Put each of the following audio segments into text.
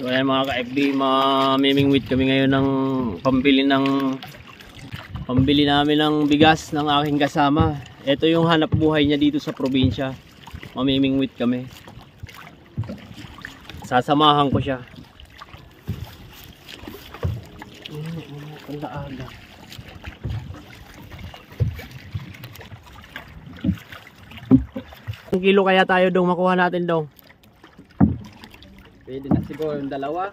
So ayan mga ka-FB, mamimingwit kami ngayon ng pambili namin ng bigas ng aking kasama. Ito yung hanap buhay niya dito sa probinsya. Mamimingwit kami. Sasamahan ko siya. Aga. Ang kilo kaya tayo dong makuha natin dong? Pwede na siguro yung dalawa.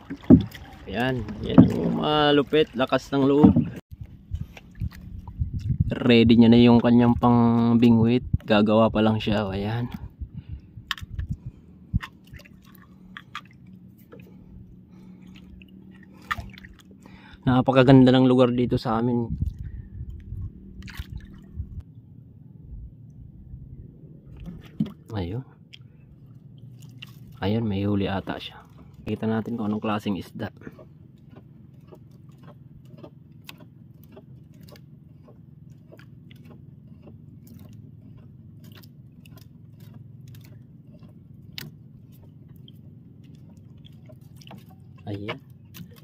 Yan, yan ang malupit, lakas ng loob. Ready niya na yung kanyang pang bingwit. Gagawa pa lang siya, ayan. Napakaganda ng lugar dito sa amin. Ayun. Ayun, may huli ata siya. Kita natin kung anong klaseng isda. Ayan.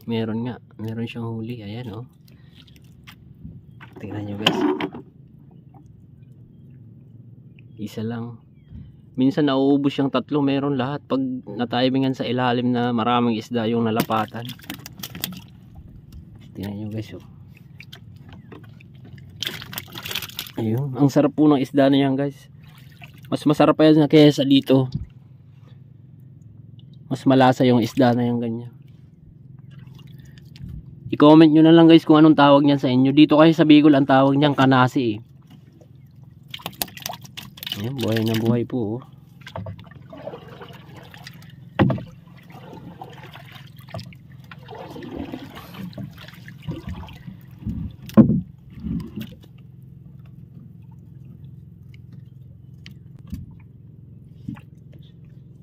Meron nga. Meron siyang huli. Ayan oh. Tingnan nyo guys. Isa lang. Minsan nauubos yung tatlo, meron lahat pag natimingan sa ilalim na maraming isda yung nalapatan. Tingnan nyo guys oh. Ayun, ang sarap po ng isda na yan guys. Mas masarap pa yan kaysa dito. Mas malasa yung isda na yan ganyan. I-comment nyo na lang guys kung anong tawag niyan sa inyo. Dito kasi sa Bicol ang tawag niyan kanasi eh. Ayan, buhay na buhay po oh.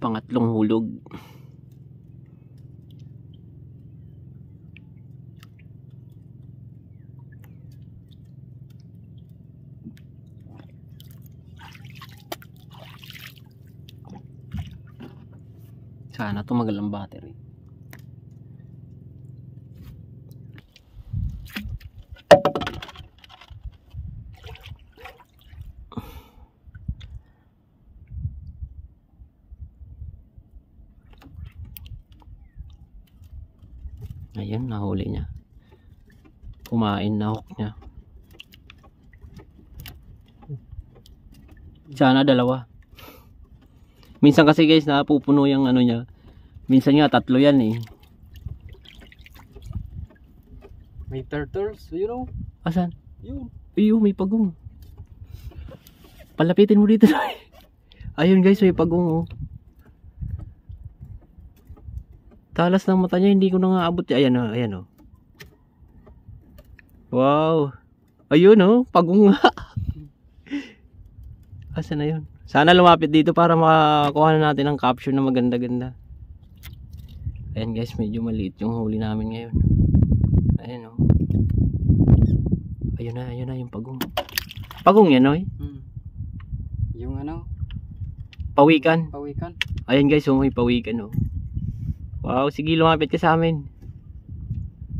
Pangatlong hulog. Sana tumagal ang battery. Ayun, nahuli niya. Kumain na hook niya. Sana dalawa. Minsan kasi guys napupuno yung ano niya. Minsan nga tatlo yan eh. May turtles, you know? Asan? Yun. Ayun, may pagong. Palapitin mo dito. Ayun guys, may pagong oh. Talas ng mata niya, hindi ko na nga abot. Ayan oh, ayan oh. Wow. Ayun oh, pagong nga. Asan na yun? Sana lumapit dito para makakuha na natin ng caption na maganda-ganda. Ayan guys, medyo maliit yung huli namin ngayon. Ayan oh. Ayun na yung pagong. Pagong yan oy. Yung ano? Pawikan. Pawikan. Ayan guys, may pawikan oh. Wow, sige lumapit ka sa amin.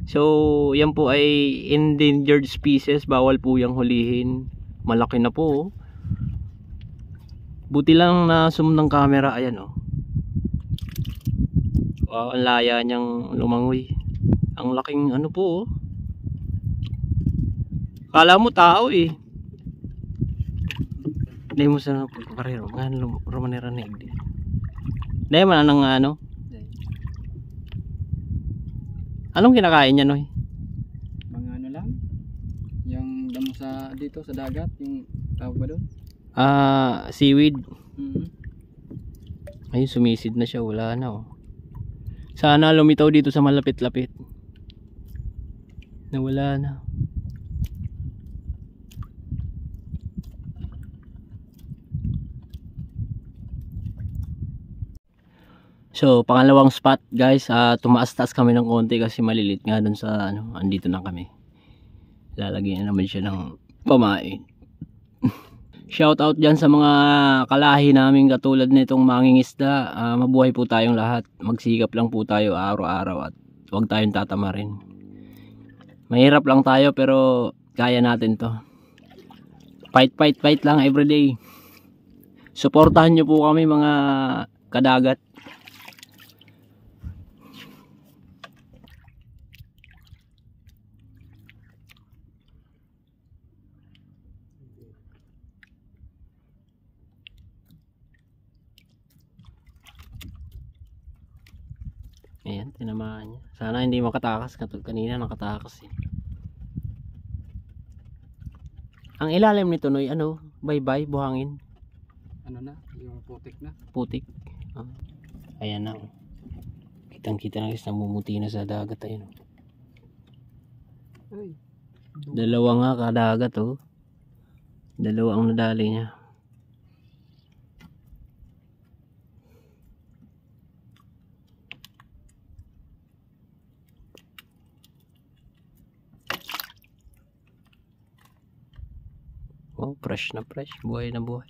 So, yan po ay endangered species. Bawal po yung hulihin. Malaki na po oh. Buti lang na zoom ng camera. Ayan oh. Wow, ang laya niyang lumangoy. Ang laking ano po oh. Kala mo tao eh. Hindi mo sa pagkakarero. Ngayon Romanera na hindi. Hindi man anong ano. Anong kinakain niya noy? Mga ano lang. Yung damo sa dito sa dagat. Yung tawag ba doon? Seaweed. Ayun, sumisid na siya. Wala na oh. Sana lumitaw dito sa malapit-lapit. Nawala na. So, pangalawang spot guys, tumaas-taas kami ng konti kasi malilit nga dun sa ano, andito na kami. Lalagyan na naman siya ng pamain. Shout out dyan sa mga kalahi namin katulad nitong mangingisda. Mabuhay po tayong lahat. Magsikap lang po tayo araw-araw at huwag tayong tatamarin. Mahirap lang tayo pero kaya natin to. Fight lang everyday. Suportahan nyo po kami mga kadagat. Ayan, tinamaan niya. Sana hindi makatakas. Katulad kanina nakatakas eh. Ang ilalim nito Noy, ano? Bye-bye, buhangin. Ano na, yung putik na. Putik. Ayan na. Kitang kita na guys, namumuti na sa dagat. Ayun. Ay. Dalawa nga kadagat oh. Dalawa ang nadali niya. Oh, fresh na fresh. Buhay na buhay.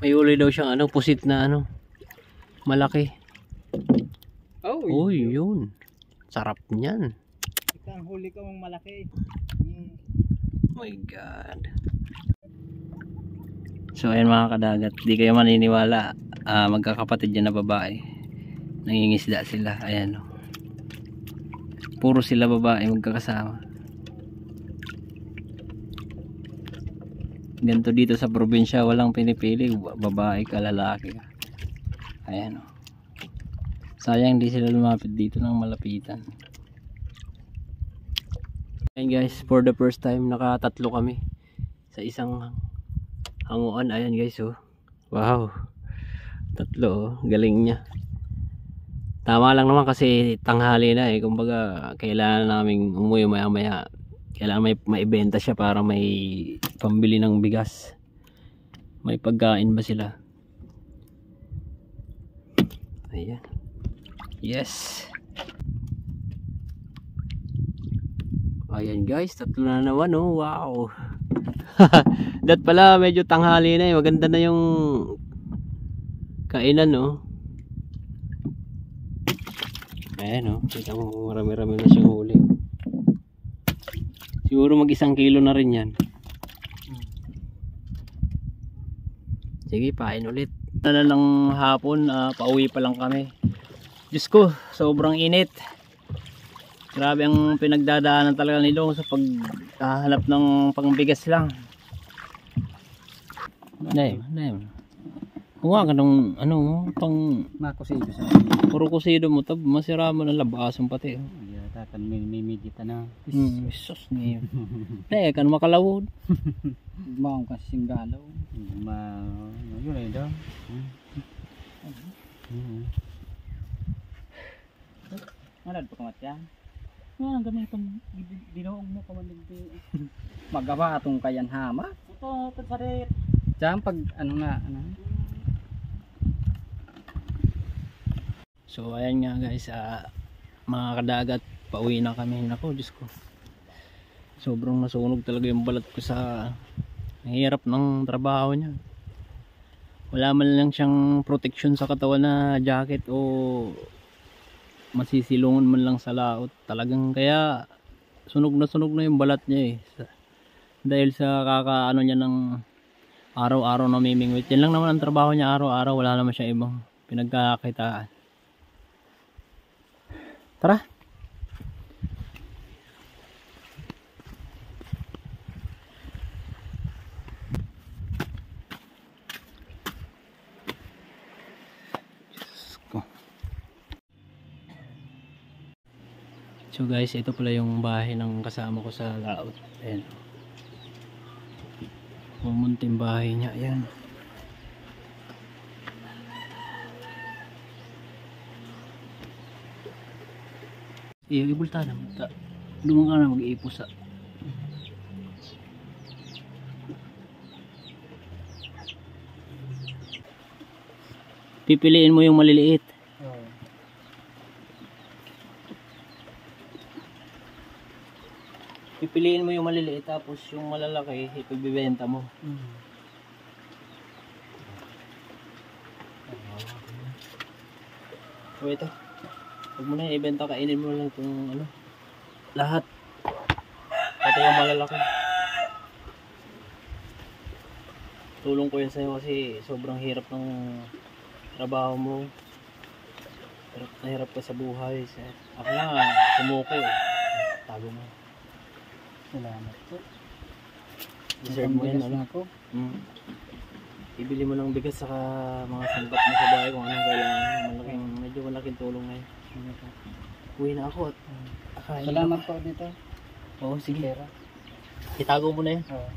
May uli daw siyang ano, pusit na ano. Malaki. Oh, Uy, yun. Sarap niyan. Ikaw huli ka mong malaki. Oh my God. So ayan mga kadagat, di kayo maniniwala, magkakapatid yan na babae, nangingisda sila. Ayan o, puro sila babae magkakasama. Ganito dito sa probinsya, walang pinipili, babae ka, lalaki ka. Ayan o, sayang di sila lumapit dito ng malapitan. Ayan guys, for the first time nakatatlo kami sa isang hanguan. Ayan guys oh. Wow. Tatlo oh. Galing niya. Tama lang naman kasi tanghali na eh. Kumbaga kailangan naming umuwi maya maya. Kailangan may maibenta siya para may pambili ng bigas. May pagkain ba sila? Ayan. Yes. Ayan guys, tatlo na naman oh. Wow. Dat pala medyo tanghali na eh. Maganda na yung kainan no. Ayan oh. Kita mo marami-rami na siyang huli. Siguro mag 1 kilo na rin yan. Sige, pain ulit. Na lang hapon, pauwi pa lang kami. Diyos ko, sobrang init. Grabe ang pinagdadaanan talaga ni Long sa paghahanap ng pangbigas lang. Naim. Kung nga ganong ano, pang Makusido sa puro kusido mo, tab masira mo ng labasan pati. tatan mimigita na. Sus niyo. Kan makalawod. Maong kasi singgalaw. Yun ay daw. Malad pa kamat yan. Ang gamay itong dinaong mo kamandig. Magawa itong kayan hama. Ito, tagsarit. Diyan pag ano na. So ayan nga guys, mga kadagat, pauwi na kami. Nako, Diyos ko. Sobrang nasunog talaga yung balat ko sa hirap ng trabaho niya. Wala man lang siyang protection sa katawan na jacket o masisilungan man lang sa laot. Talagang kaya sunog na yung balat niya eh. Dahil sa kakaano niya ng araw-araw na mimingwit. Yan lang naman ang trabaho niya araw-araw. Wala naman siya ibang pinagkakakitaan. Tara! So guys, ito pala yung bahay ng kasama ko sa laot. Ayan. Mumunting bahay niya. Ayan. Ibulta na. Doon ka na mag-iipos sa. Pipiliin mo yung maliliit. Oo. Pipiliin mo yung maliliit tapos yung malalaki ipagbibenta mo. So ito. Huwag mo na ibenta, kainin mo lang itong ano. Lahat. Pati yung malalaki. Tulong ko yan sa'yo kasi sobrang hirap ng trabaho mo. Hirap na hirap ka sa buhay. Ako nga, sumuko eh. Tago mo. Salamat po. Deserve mo yan, ano? Ako. Ibili mo ng bigas saka mga sangkap mo sa bahay kung anong kailangan mo. Medyo malaking tulong na yun. Uwi na ako at akain. Salamat po dito. Oo, sige. Pera. Itago mo na yun. Oo.